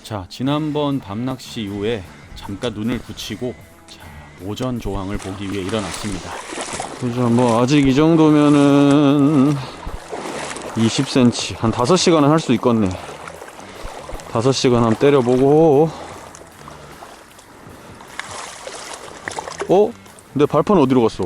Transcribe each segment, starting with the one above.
자, 지난번 밤낚시 이후에 잠깐 눈을 붙이고 자, 오전 조항을 보기 위해 일어났습니다. 그죠, 뭐 아직 이 정도면은 20cm 한 5시간은 할 수 있겠네. 5시간 한번 때려보고. 내 발판 어디로 갔어?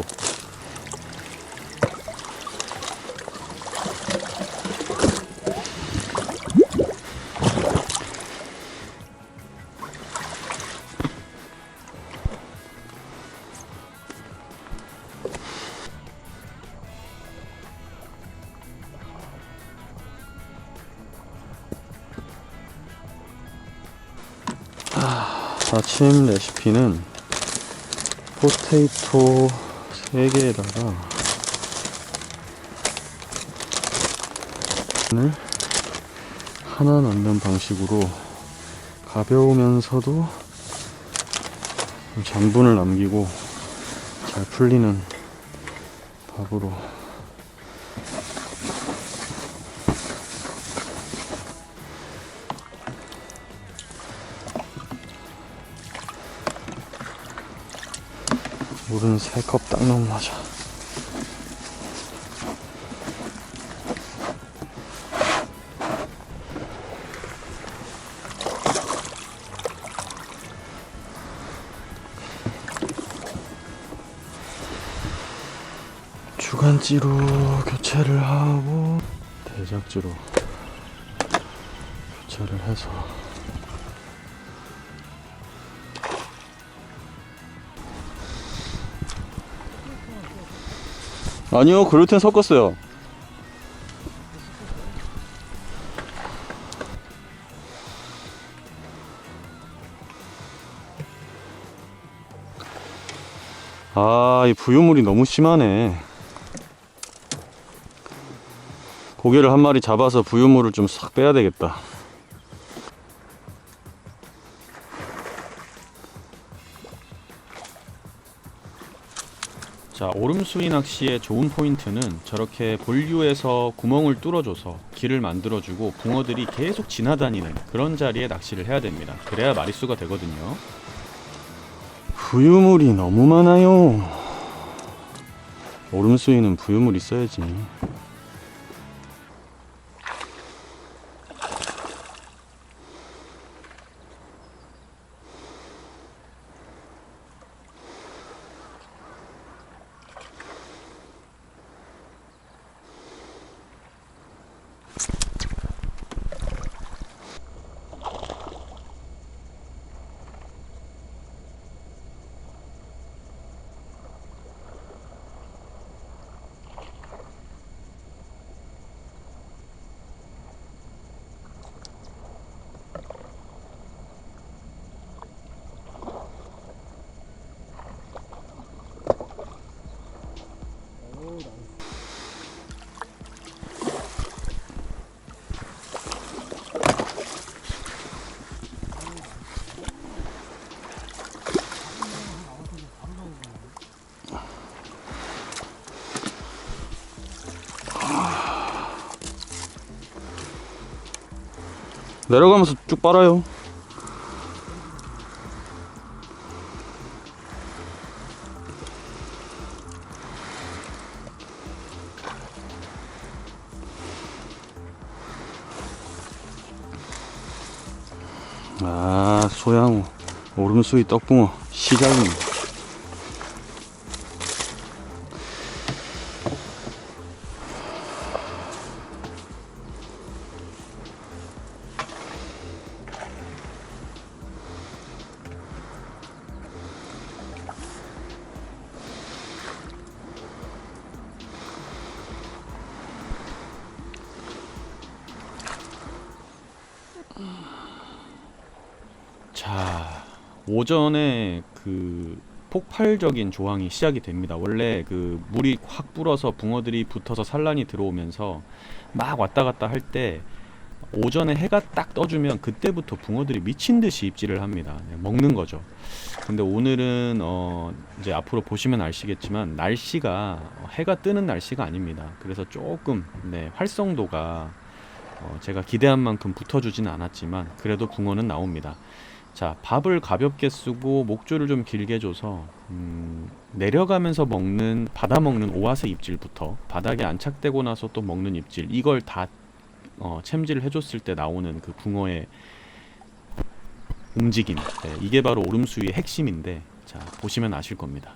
아침 레시피는 포테이토 3개에다가 하나 넣는 방식으로 가벼우면서도 장분을 남기고 잘 풀리는 밥으로. 물은 3컵 딱 넣으면 맞아. 주간지로 교체를 하고 대작지로 교체를 해서 아니요, 글루텐 섞었어요. 이 부유물이 너무 심하네. 고기를 한 마리 잡아서 부유물을 좀 싹 빼야 되겠다. 자, 오름수위 낚시의 좋은 포인트는 저렇게 본류에서 구멍을 뚫어줘서 길을 만들어주고 붕어들이 계속 지나다니는 그런 자리에 낚시를 해야 됩니다. 그래야 마리수가 되거든요. 부유물이 너무 많아요. 오름수위는 부유물 있어야지. 내려가면서 쭉 빨아요. 소양호 오름수위 떡붕어 시작입니다. 자, 오전에 그 폭발적인 조항이 시작이 됩니다. 원래 그 물이 확 불어서 붕어들이 붙어서 산란이 들어오면서 막 왔다 갔다 할 때 오전에 해가 딱 떠주면 그때부터 붕어들이 미친 듯이 입질을 합니다. 먹는 거죠. 근데 오늘은 이제 앞으로 보시면 아시겠지만 날씨가 해가 뜨는 날씨가 아닙니다. 그래서 조금 활성도가 제가 기대한 만큼 붙어주지는 않았지만 그래도 붕어는 나옵니다. 자, 밥을 가볍게 쓰고 목줄을 좀 길게 줘서 내려가면서 먹는 받아 먹는 오아세 입질부터 바닥에 안착되고 나서 또 먹는 입질, 이걸 다 챔질을 해줬을 때 나오는 그 붕어의 움직임, 네, 이게 바로 오름수위의 핵심인데, 자, 보시면 아실 겁니다.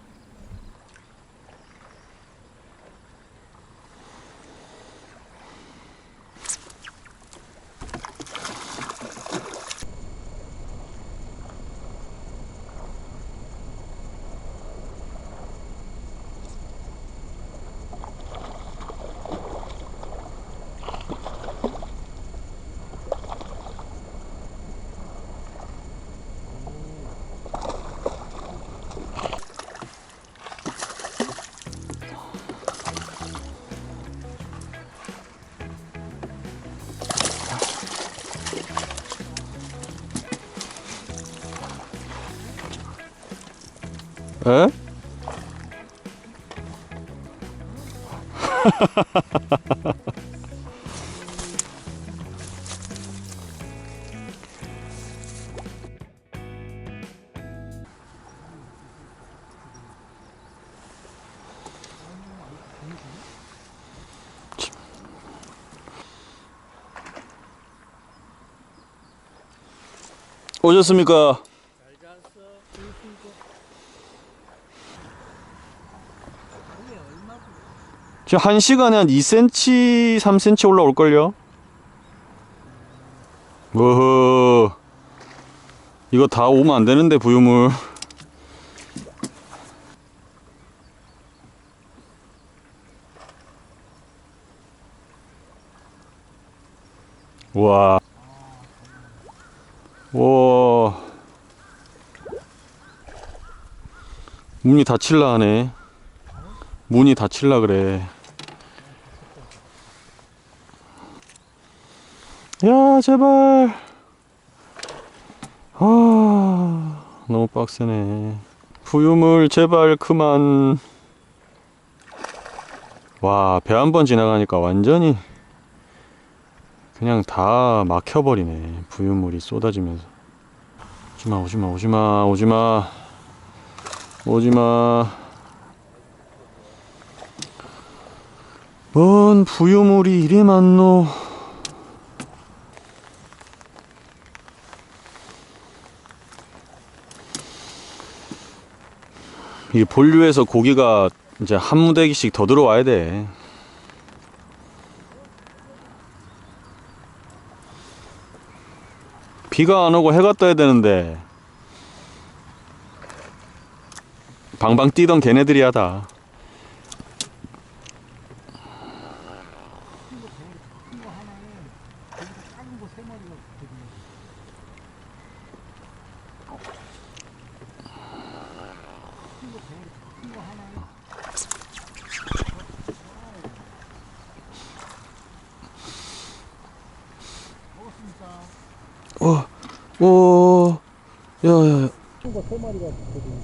에? 오셨습니까? 지금 1시간에 한 2cm, 3cm 올라올걸요? 어허, 이거 다 오면 안 되는데, 부유물. 와. 와. 문이 닫힐라 하네. 문이 닫힐라 그래. 야, 제발. 아, 너무 빡세네. 부유물 제발 그만. 와, 배 한 번 지나가니까 완전히 그냥 다 막혀버리네. 부유물이 쏟아지면서. 오지마, 오지마, 오지마, 오지마, 오지마. 뭔 부유물이 이리 많노. 이 본류에서 고기가 이제 한 무대기씩 더 들어와야 돼. 비가 안 오고 해가 떠야 되는데 방방 뛰던 걔네들이 하다. 야야야. 친구가 3마리가 있거든.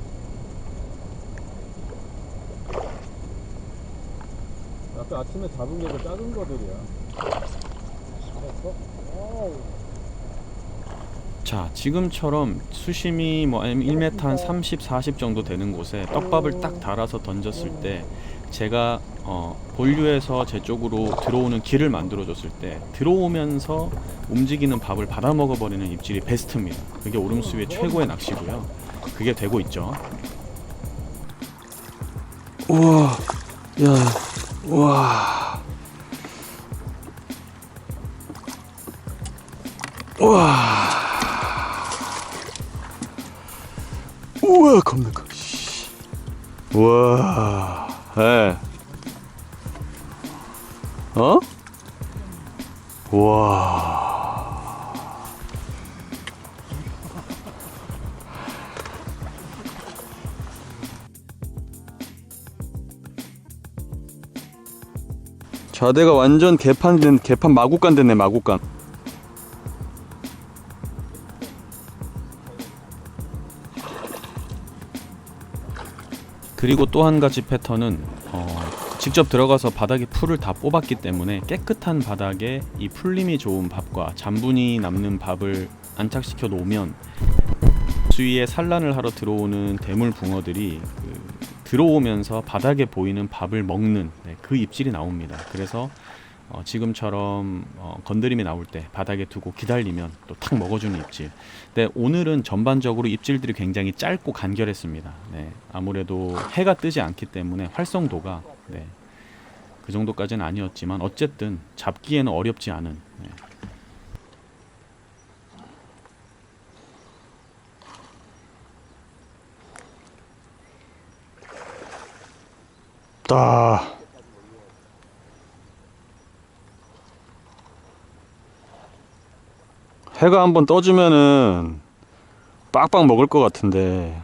아까 아침에 잡은 게 더 작은 거들이야. 알았어? 와우. 자, 지금처럼 수심이 뭐 1m 한 30, 40 정도 되는 곳에 떡밥을 딱 달아서 던졌을 때 제가 본류에서 제 쪽으로 들어오는 길을 만들어 줬을 때 들어오면서 움직이는 밥을 받아 먹어버리는 입질이 베스트입니다. 그게 오름수위의 최고의 낚시고요. 그게 되고 있죠. 우와, 야, 우와, 우와, 우와, 겁나 커. 우와, 예. 어? 우와. 좌대가 완전 개판 마구간 됐네, 마구간. 그리고 또 한 가지 패턴은 직접 들어가서 바닥에 풀을 다 뽑았기 때문에 깨끗한 바닥에 이 풀림이 좋은 밥과 잔분이 남는 밥을 안착시켜 놓으면 수위에 산란을 하러 들어오는 대물 붕어들이 들어오면서 바닥에 보이는 밥을 먹는 그 입질이 나옵니다. 그래서 지금처럼 건드림이 나올 때 바닥에 두고 기다리면 또 탁 먹어주는 입질. 근데 오늘은 전반적으로 입질들이 굉장히 짧고 간결했습니다. 네, 아무래도 해가 뜨지 않기 때문에 활성도가 그 정도까지는 아니었지만 어쨌든 잡기에는 어렵지 않은. 따. 해가 한번 떠주면은 빡빡 먹을 것 같은데.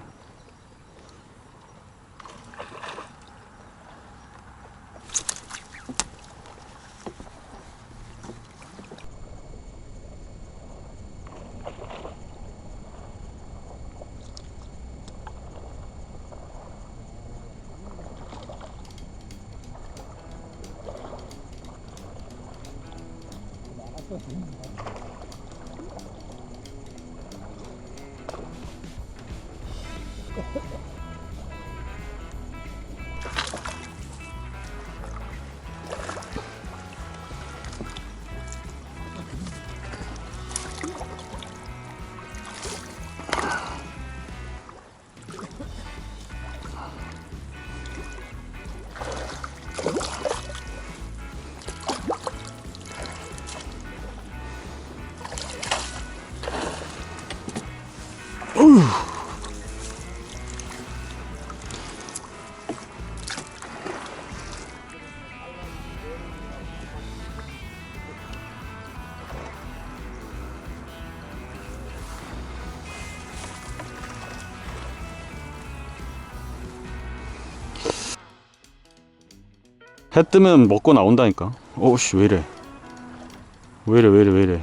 해 뜨면 먹고 나온다니까. 오씨, 왜 이래? 왜 이래, 왜 이래, 왜 이래?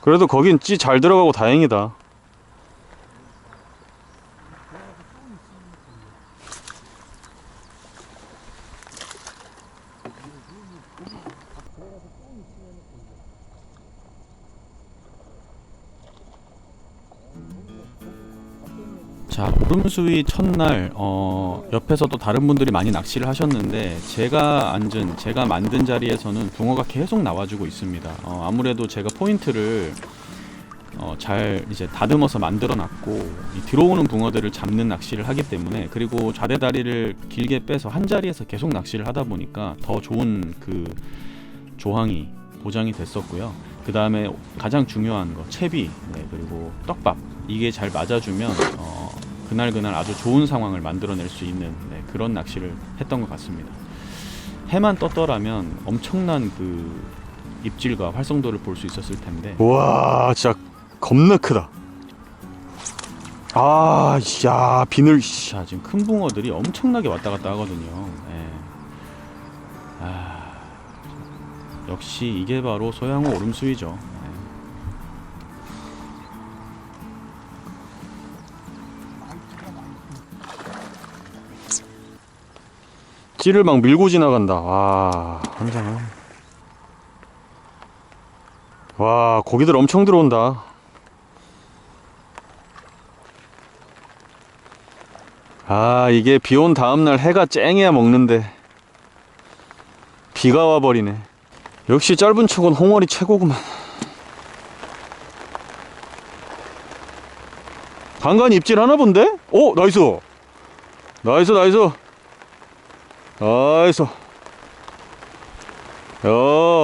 그래도 거긴 찌 잘 들어가고 다행이다. 자, 오름수위 첫날 옆에서 또 다른 분들이 많이 낚시를 하셨는데 제가 만든 자리에서는 붕어가 계속 나와주고 있습니다. 아무래도 제가 포인트를 잘 이제 다듬어서 만들어 놨고 들어오는 붕어들을 잡는 낚시를 하기 때문에, 그리고 좌대다리를 길게 빼서 한 자리에서 계속 낚시를 하다 보니까 더 좋은 그 조항이 보장이 됐었고요. 그 다음에 가장 중요한 거 채비, 그리고 떡밥, 이게 잘 맞아주면 그날 아주 좋은 상황을 만들어낼 수 있는 그런 낚시를 했던 것 같습니다. 해만 떴더라면 엄청난 그 입질과 활성도를 볼 수 있었을 텐데. 와, 진짜 겁나 크다. 아, 야, 비늘. 자, 지금 큰 붕어들이 엄청나게 왔다 갔다 하거든요. 역시 이게 바로 소양호 오름수위죠. 찌를 막 밀고 지나간다. 와, 환장하네. 와, 고기들 엄청 들어온다. 아, 이게 비 온 다음날 해가 쨍해야 먹는데 비가 와버리네. 역시 짧은 척은 홍어리 최고구만. 간간히 입질 하나 본데? 오, 나이스. 나이스, 나이스. 나이스.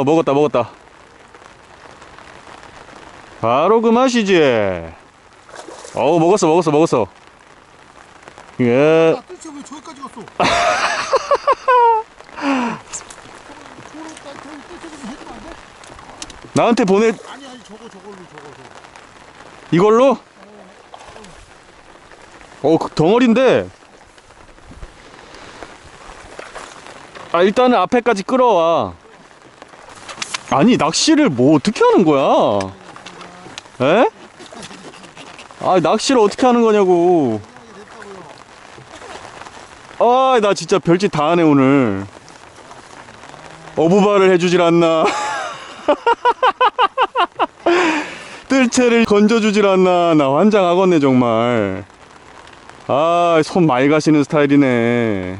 먹었다, 먹었다. 바로 그 맛이지. 먹었어, 먹었어, 먹었어. 예. 아, 대체 왜 저기까지 갔어? 나한테 보내. 아니 저걸로 이걸로? 그 덩어리인데. 아, 일단은 앞에까지 끌어와. 아니, 낚시를 뭐 어떻게 하는 거야? 에? 아, 낚시를 어떻게 하는 거냐고. 아, 나 진짜 별짓 다 하네 오늘. 어부발을 해주질 않나. 뜰채를 건져주질 않나. 나 환장하겠네 정말. 아, 손 많이 가시는 스타일이네.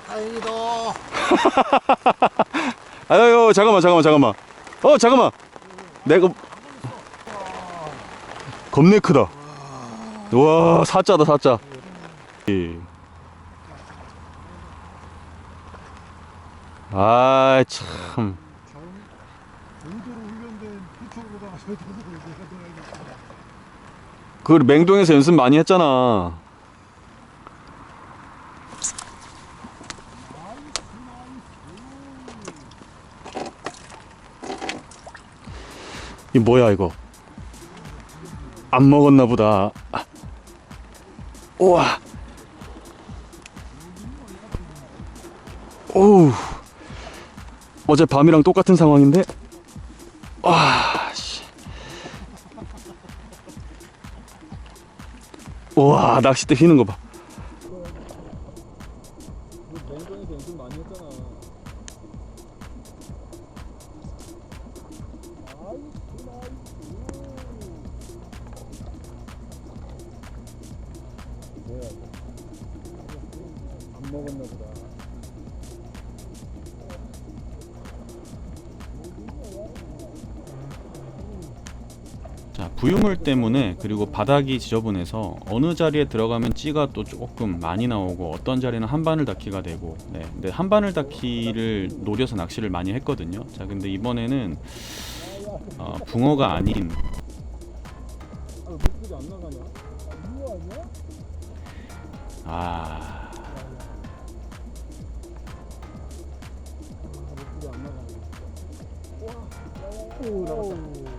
다행이다. 아유, 잠깐만. 잠깐만. 내가 겁내 크다. 와, 사자다, 사자. 아, 참. 의도로 훈련된 피처보다 저도 내가 넣어야겠다. 그 맹동에서 연습 많이 했잖아. 이 뭐야 이거? 안 먹었나 보다. 우와. 오우. 어제 밤이랑 똑같은 상황인데. 와, 씨. 우와, 낚싯대 휘는 거 봐. 맹동에서 연습 많이 했잖아. 뭐야 이거? 안 먹었나 보다. 자, 부유물 때문에 그리고 바닥이 지저분해서 어느 자리에 들어가면 찌가 또 조금 많이 나오고 어떤 자리는 한 바늘 닫기가 되고, 네, 근데 한 바늘 닫기를 노려서 낚시를 많이 했거든요. 자, 근데 이번에는 붕어가 아닌 아, 목소리 안 나가냐? 이거 아니야? 목소리 안 나가네. 오, 나갔다.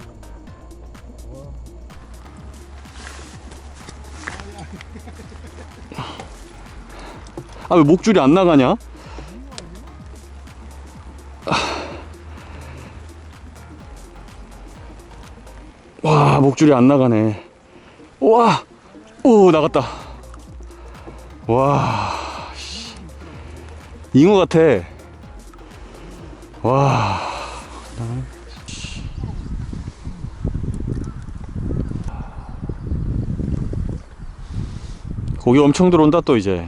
아, 왜 목줄이 안 나가냐? 와, 목줄이 안 나가네. 와, 오, 나갔다. 와, 씨. 잉어 같아. 와. 고기 엄청 들어온다 또 이제.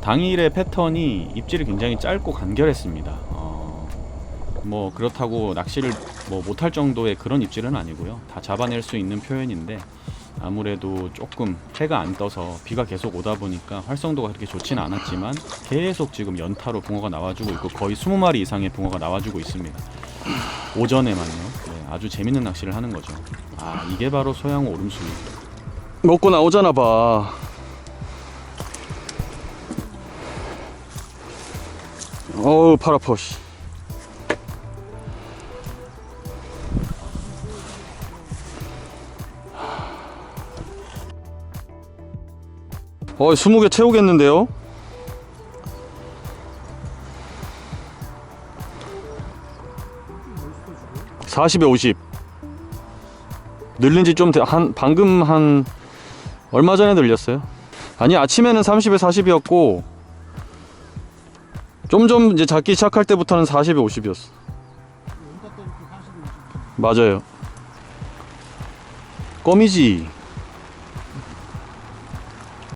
당일의 패턴이 입질이 굉장히 짧고 간결했습니다. 뭐 그렇다고 낚시를 뭐 못할 정도의 그런 입질은 아니고요. 다 잡아낼 수 있는 표현인데 아무래도 조금 해가 안 떠서 비가 계속 오다 보니까 활성도가 그렇게 좋지는 않았지만 계속 지금 연타로 붕어가 나와주고 있고 거의 20마리 이상의 붕어가 나와주고 있습니다. 오전에만요. 네, 아주 재밌는 낚시를 하는 거죠. 아, 이게 바로 소양호 오름수위. 먹고 나오잖아 봐. 어우, 팔 아파. 씨. 20개 채우겠는데요? 멋있어 지금. 40에 50. 늘린 지 좀 방금 한 얼마 전에 늘렸어요. 아니 아침에는 30에 40이었고 좀 이제 잡기 시작할 때부터는 40에 50이었어. 온다 때부터 40이 50. 맞아요. 껌이지.